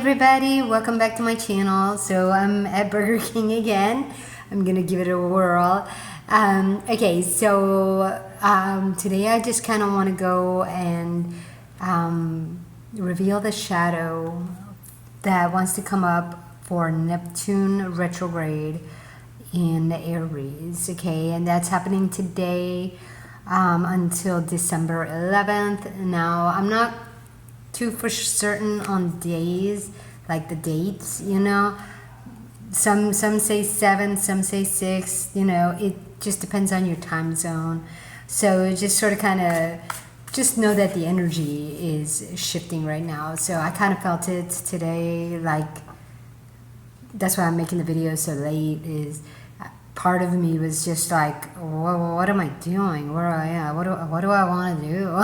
everybody, welcome back to my channel. So I'm at Burger King again. I'm gonna give it a whirl. Okay, so today I just kind of want to go and reveal the shadow that wants to come up for Neptune retrograde in Aries. Okay, and that's happening today until December 11th. Now I'm not too for certain on days, like the dates, you know. Some say 7, some say 6, you know, it just depends on your time zone. So just sort of kind of just know that the energy is shifting right now. So I kind of felt it today, like that's why I'm making the video so late. Is part of me was just like, what am I doing? Where I am? What do I want to do?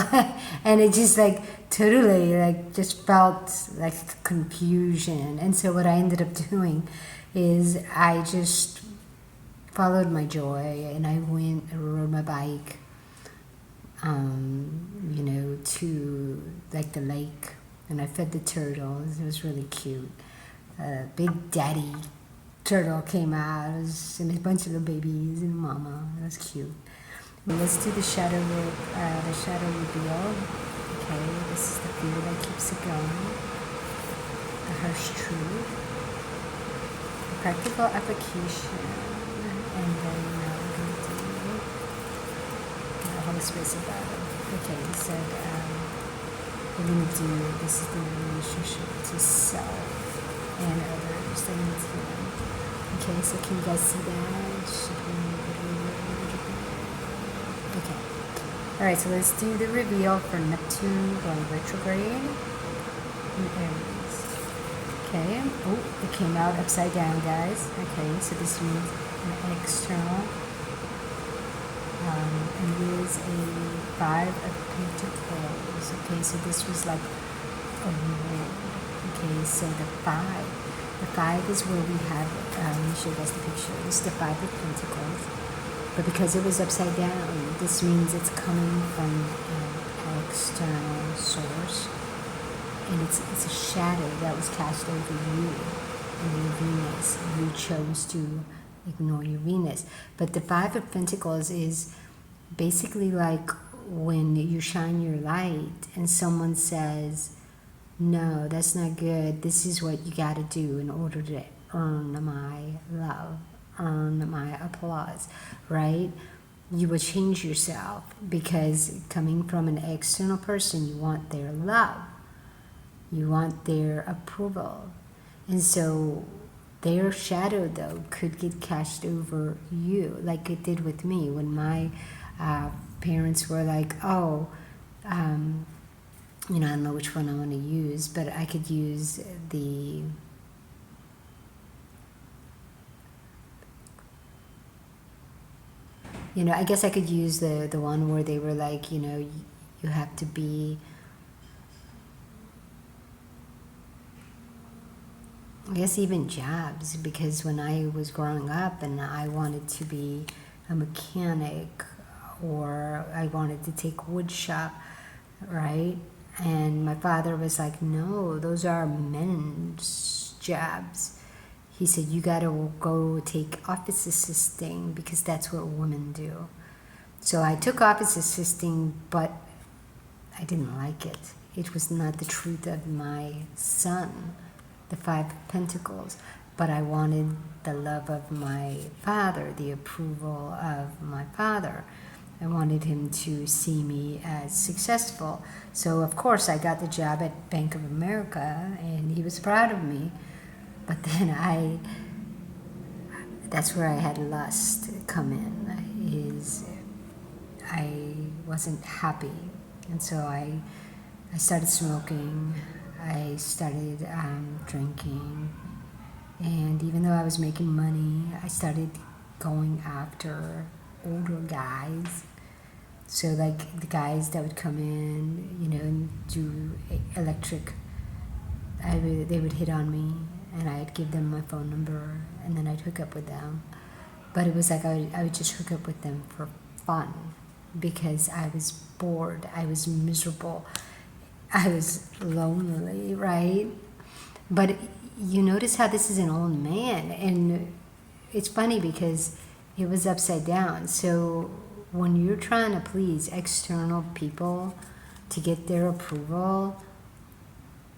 And it just like totally like just felt like confusion. And so what I ended up doing is I just followed my joy and I went and rode my bike, you know, to like the lake, and I fed the turtles. It was really cute. Big Daddy turtle came out, and a bunch of little babies and mama. It was cute. Well, let's do the shadow reveal. Okay, this is the fear that keeps it going. The harsh truth. The practical application. And then we're going to do the Holy Spirit's about it. Okay, he said we're going to do, this is the relationship to self and others that needs healing. Okay, so can you guys see that? Okay. Alright, so let's do the reveal for Neptune going retrograde in Aries. Okay. Oh, it came out upside down, guys. Okay, so this means an external. And it is a 5 of Pentacles. Okay, so this was like a reward. Okay, so the 5 is where we have, let me show you guys the picture. This is the 5 of Pentacles. But because it was upside down, this means it's coming from an external source. And it's a shadow that was cast over you and your Venus. You chose to ignore your Venus. But the 5 of Pentacles is basically like when you shine your light and someone says, no, that's not good. This is what you got to do in order to earn my love, earn my applause, right? You will change yourself because coming from an external person, you want their love. You want their approval. And so their shadow, though, could get cast over you, like it did with me when my parents were like, oh, you know, I don't know which one I want to use, but I could use the you know, I guess I could use the one where they were like, you know, you have to be, I guess even jobs, because when I was growing up and I wanted to be a mechanic or I wanted to take wood shop, right? And my father was like, no, those are men's jobs. He said, you got to go take office assisting because that's what women do. So I took office assisting, but I didn't like it. It was not the truth of my son, the 5 of Pentacles. But I wanted the love of my father, the approval of my father. I wanted him to see me as successful. So, of course, I got the job at Bank of America, and he was proud of me. But then that's where I had lust come in, is I wasn't happy. And so I started smoking, I started drinking, and even though I was making money, I started going after older guys. So like the guys that would come in, you know, and do electric, they would hit on me, and I'd give them my phone number, and then I'd hook up with them. But it was like I would just hook up with them for fun because I was bored, I was miserable, I was lonely, right? But you notice how this is an old man, and it's funny because it was upside down. So when you're trying to please external people to get their approval,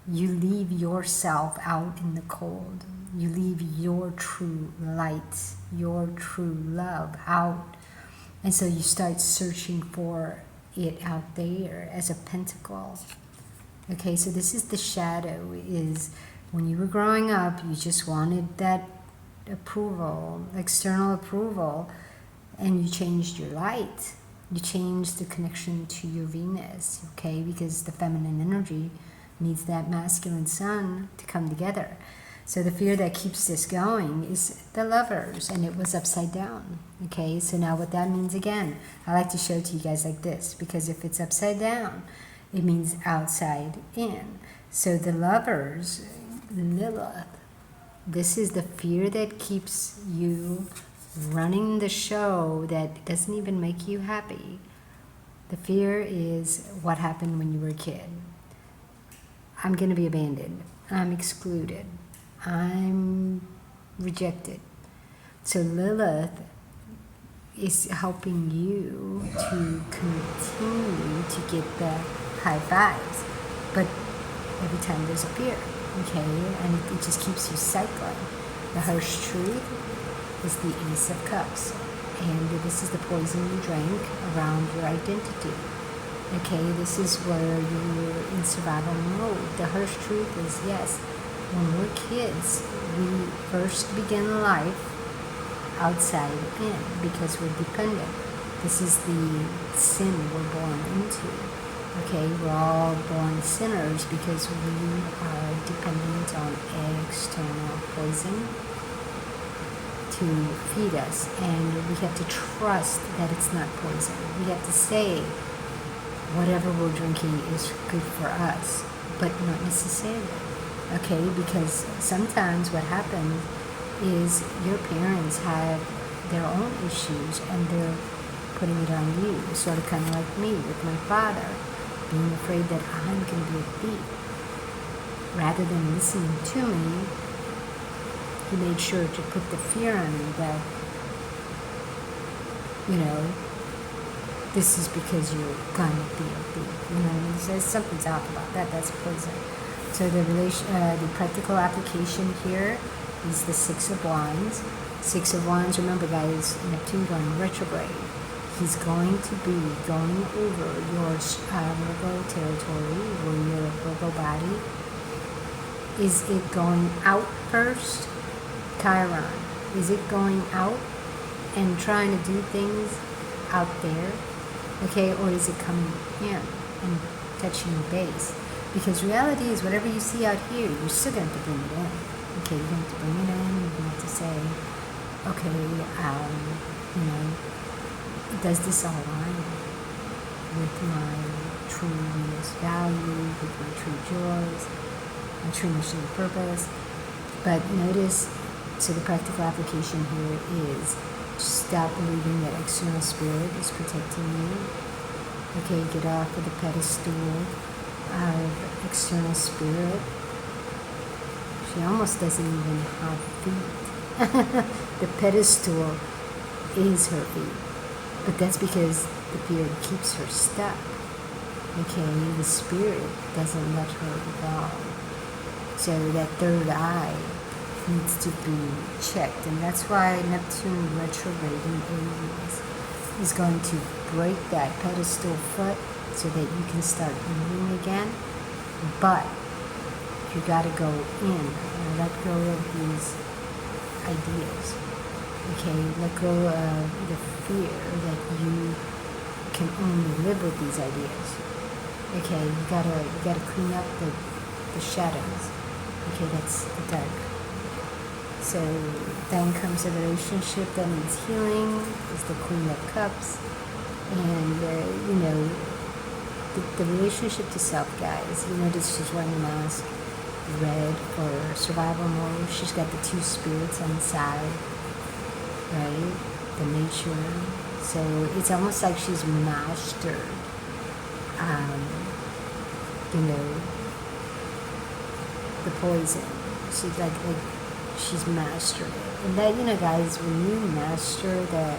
you leave yourself out in the cold. You leave your true light, your true love out. And so you start searching for it out there as a pentacle. Okay, so this is the shadow, is when you were growing up, you just wanted that approval, external approval, and you changed your light. You changed the connection to your Venus, okay, because the feminine energy needs that masculine sun to come together. So the fear that keeps this going is the Lovers, and it was upside down. Okay, so now what that means again, I like to show it to you guys like this, because if it's upside down, it means outside in. So the Lovers, Lilith, this is the fear that keeps you running the show that doesn't even make you happy. The fear is what happened when you were a kid. I'm going to be abandoned. I'm excluded. I'm rejected. So Lilith is helping you to continue to get the high fives, but every time there's a fear, okay, and it just keeps you cycling. The harsh truth is the Ace of Cups, and this is the poison you drank around your identity. Okay, this is where you're in survival mode. The harsh truth is, yes, when we're kids, we first begin life outside in because we're dependent. This is the sin we're born into. Okay, we're all born sinners because we are dependent on external poison to feed us, and we have to trust that it's not poison. We have to say whatever we're drinking is good for us, but not necessarily. Okay, because sometimes what happens is your parents have their own issues and they're putting it on you. Sort of kind of like me with my father, being afraid that I'm going to be a thief. Rather than listening to me, he made sure to put the fear on me that, you know, this is because you're going to be a thief. You know, there's something's off about that. That's poison. So the practical application here is the Six of Wands. Six of Wands, remember guys, Neptune going retrograde. He's going to be going over your Virgo territory, or your Virgo body. Is it going out first? Chiron. Is it going out and trying to do things out there? Okay, or is it coming in and touching base? Because reality is whatever you see out here, you're still going to have to bring it in. Okay, you're going to have to bring it in. You're going to have to say, okay, you know, does this align with my true Venus value, with my true joys, my true mission and purpose? But notice, so the practical application here is stop believing that external spirit is protecting you. Okay, get off of the pedestal of external spirit. She almost doesn't even have feet. The pedestal is her feet, but that's because the fear keeps her stuck. Okay, the spirit doesn't let her evolve. So that third eye needs to be checked, and that's why Neptune retrograde in Aries is going to break that pedestal foot so that you can start moving again. But you got to go in and let go of these ideas. Okay, let go of the fear that you can only live with these ideas. Okay, you gotta clean up the shadows. Okay, that's the dark. So then comes a relationship that needs healing. Is the Queen of Cups, and you know, the relationship to self, guys. You notice she's wearing a mask, red for survival mode. She's got the two spirits on the side, right? The nature. So it's almost like she's mastered, you know, the poison. She's like she's mastered it. And that, you know, guys, when you master the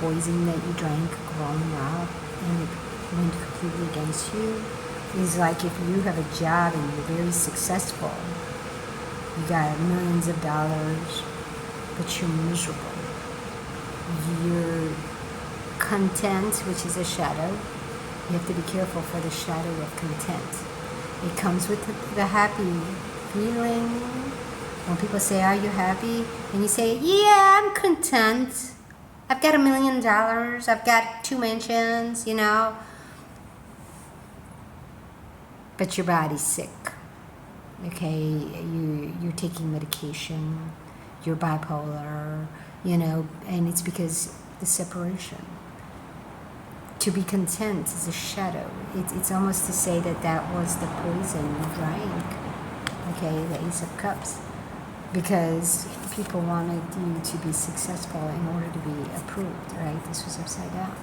poison that you drank growing up and it went completely against you, is like if you have a job and you're very successful, you got millions of dollars, but you're miserable. You're content, which is a shadow. You have to be careful for the shadow of content. It comes with the happy feeling. When people say, are you happy? And you say, yeah, I'm content. I've got $1 million. I've got 2 mansions, you know. But your body's sick. Okay, you're taking medication. You're bipolar, you know, and it's because the separation. To be content is a shadow. It's almost to say that was the poison you drank. Okay, the Ace of Cups. Because people wanted you to be successful in order to be approved, right? This was upside down.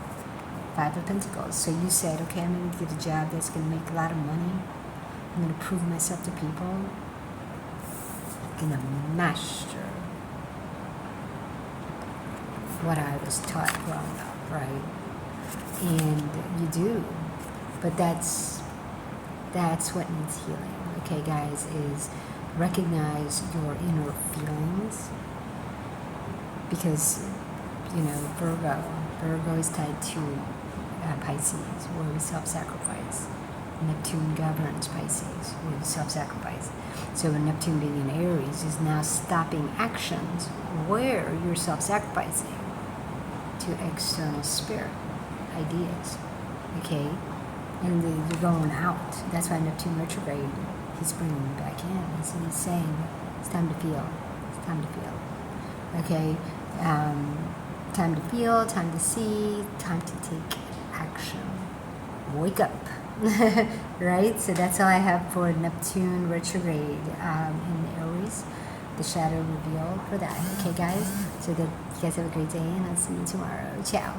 5 of Pentacles. So you said, okay, I'm going to get a job that's going to make a lot of money. I'm going to prove myself to people. I'm going to master what I was taught growing up, right? And you do. But that's what needs healing. Okay, guys, is recognize your inner feelings, because, you know, Virgo is tied to Pisces, where we self-sacrifice. Neptune governs Pisces, where we self-sacrifice. So Neptune being in Aries is now stopping actions where you're self-sacrificing to external spirit ideas, okay? And you're going out. That's why Neptune retrograde, he's bringing you back in. So he's saying, it's time to feel. It's time to feel. Okay? Time to feel, time to see, time to take action. Wake up. Right? So that's all I have for Neptune retrograde in Aries. The shadow reveal for that. Okay, guys? So that you guys have a great day, and I'll see you tomorrow. Ciao.